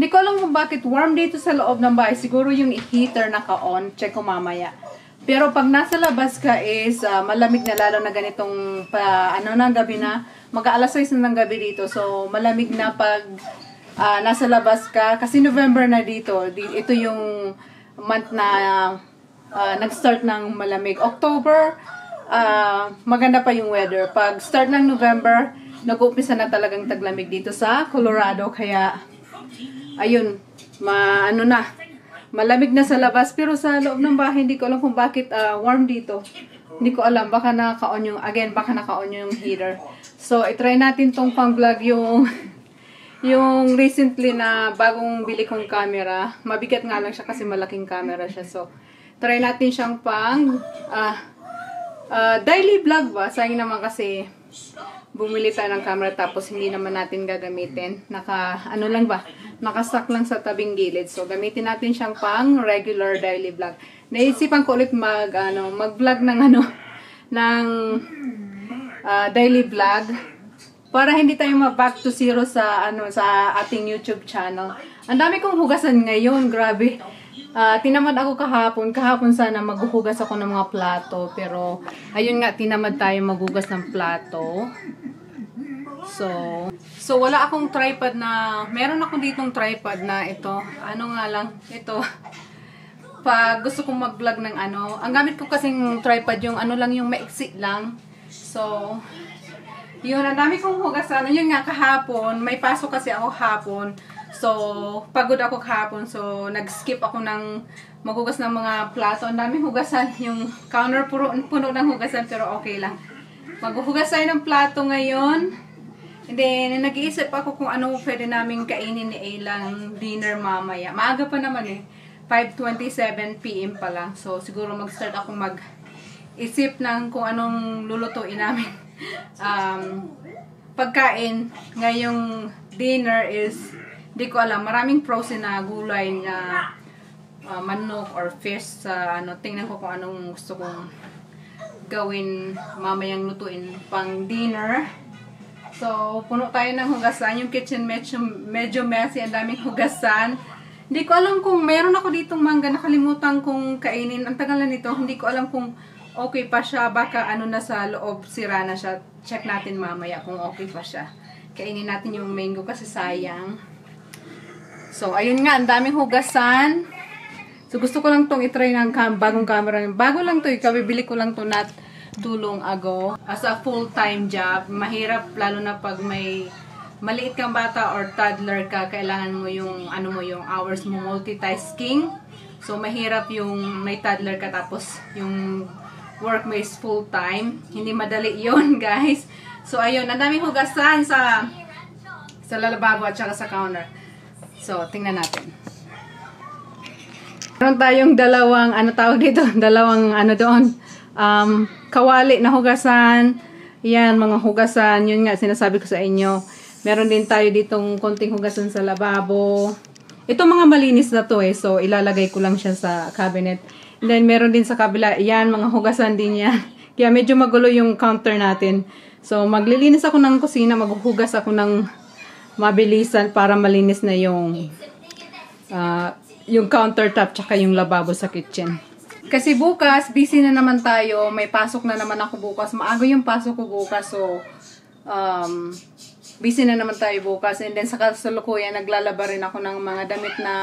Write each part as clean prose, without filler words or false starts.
Hindi ko alam kung bakit warm dito sa loob ng bahay. Siguro yung heater naka-on. Check ko mamaya. Pero pag nasa labas ka is malamig na, lalo na ganitong gabi na. Mag-aalas 6 na ng gabi dito. So malamig na pag nasa labas ka. Kasi November na dito. Ito yung month na nag-start ng malamig. October, maganda pa yung weather. Pag start ng November, nag-uumpisa na talagang taglamig dito sa Colorado. Kaya, ayun, malamig na sa labas. Pero sa loob ng bahay, hindi ko alam kung bakit warm dito. Hindi ko alam. Baka naka-on yung heater. So, itry natin tong pang-vlog yung recently na bagong bili kong camera. Mabigat nga lang siya kasi malaking camera siya. So, try natin siyang pang daily vlog ba? Sayang naman kasi bumili tayo ng camera tapos hindi naman natin gagamitin. Nakastock lang sa tabing gilid. So, gamitin natin siyang pang regular daily vlog. Naisipan ko ulit mag-vlog ng daily vlog para hindi tayo ma-back to zero sa ating YouTube channel. Ang dami kong hugasan ngayon, grabe. Tinamad ako kahapon sana maghuhugas ako ng mga plato, pero ayun nga, tinamad tayo maghugas ng plato. So wala akong tripod meron ako ditong tripod na ito. Ito. Pag gusto kong mag-vlog ng ang gamit ko kasing tripod yung yung maiksi lang. So, yun, ang dami kong hugasan. Yun nga, kahapon, may pasok kasi ako hapon. So, pagod ako kahapon. So, nag-skip ako ng maghugas ng mga plato. Ang daming hugasan. Yung counter puno ng hugasan, pero okay lang. Maghuhugas tayo ng plato ngayon. And then, nag-iisip ako kung ano pwede namin kainin ni Ayla ng dinner mamaya. Maaga pa naman 5:27 PM pa lang. So, siguro mag-start ako mag-isip ng kung anong lulutuin namin. Pagkain ngayong dinner is di ko alam, maraming frozen na gulay na manok or fish tingnan ko kung anong gusto kong gawin mamayang lutuin pang dinner. So puno tayo ng hugasan, yung kitchen medyo messy, ang daming hugasan. Hindi ko alam kung meron ako ditong mangga, nakalimutan kong kainin, ang tagal na nito, hindi ko alam kung okay pa siya, baka na sa loob, sira na siya. Check natin mamaya kung okay pa siya. Kainin natin yung mango kasi sayang. So, ayun nga, ang daming hugasan. So, gusto ko lang tong itry ng bagong camera. Bago lang to, kabibili ko lang to not too long ago. As a full-time job, mahirap lalo na pag may maliit kang bata or toddler ka, kailangan mo yung yung hours mo multitasking. So, mahirap yung may toddler ka tapos yung work mo is full-time. Hindi madali yon guys. So, ayun. Ang daming hugasan sa lalababo at saka sa counter. So, tingnan natin. Meron tayong dalawang, dalawang doon. Kawali na hugasan. Yan, mga hugasan. Yun nga, sinasabi ko sa inyo. Meron din tayo ditong konting hugasan sa lababo. Ito mga malinis na to So, ilalagay ko lang siya sa cabinet. And then, meron din sa kabila, yan, mga hugasan din yan. Kaya medyo magulo yung counter natin. So, maglilinis ako ng kusina, maghuhugas ako ng mabilisan para malinis na yung countertop tsaka yung lababo sa kitchen. Kasi bukas, busy na naman tayo. May pasok na naman ako bukas. Maaga yung pasok ko bukas. So, busy na naman tayo bukas. And then, sa kasalukuyan, naglalaba rin ako ng mga damit na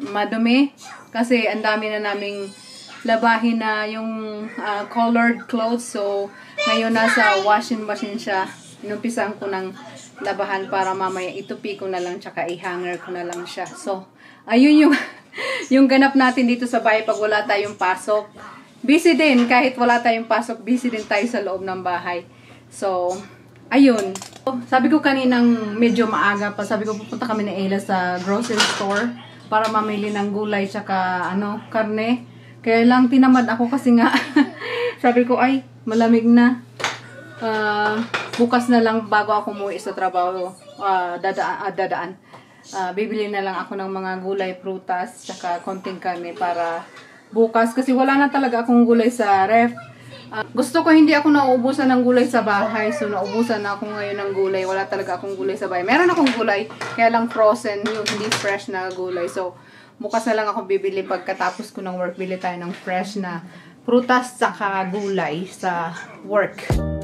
madumi. Kasi, ang dami na naming labahin na yung colored clothes. So, ngayon nasa washing machine siya. Inumpisahan ko ng labahan para mamaya itupi ko na lang tsaka i-hanger ko na lang siya. So, ayun yung yung ganap natin dito sa bahay pag wala tayong pasok. Busy din. Kahit wala tayong pasok, busy din tayo sa loob ng bahay. So, ayun. Sabi ko kaninang medyo maaga pa. Sabi ko pupunta kami ni Ayla sa grocery store para mamili ng gulay tsaka karne. Kaya lang tinamad ako kasi nga sabi ko ay malamig na. Bukas na lang bago ako umuwi sa trabaho dadaan. Bibili na lang ako ng mga gulay, prutas, tsaka konting karne para bukas kasi wala na talaga akong gulay sa ref. Gusto ko hindi ako nauubusan ng gulay sa bahay. So, nauubusan na ako ngayon ng gulay. Wala talaga akong gulay sa bahay. Meron akong gulay, kaya lang frozen, yung hindi fresh na gulay. So, bukas na lang ako bibili pagkatapos ko ng work. Bili tayo ng fresh na prutas saka gulay sa work.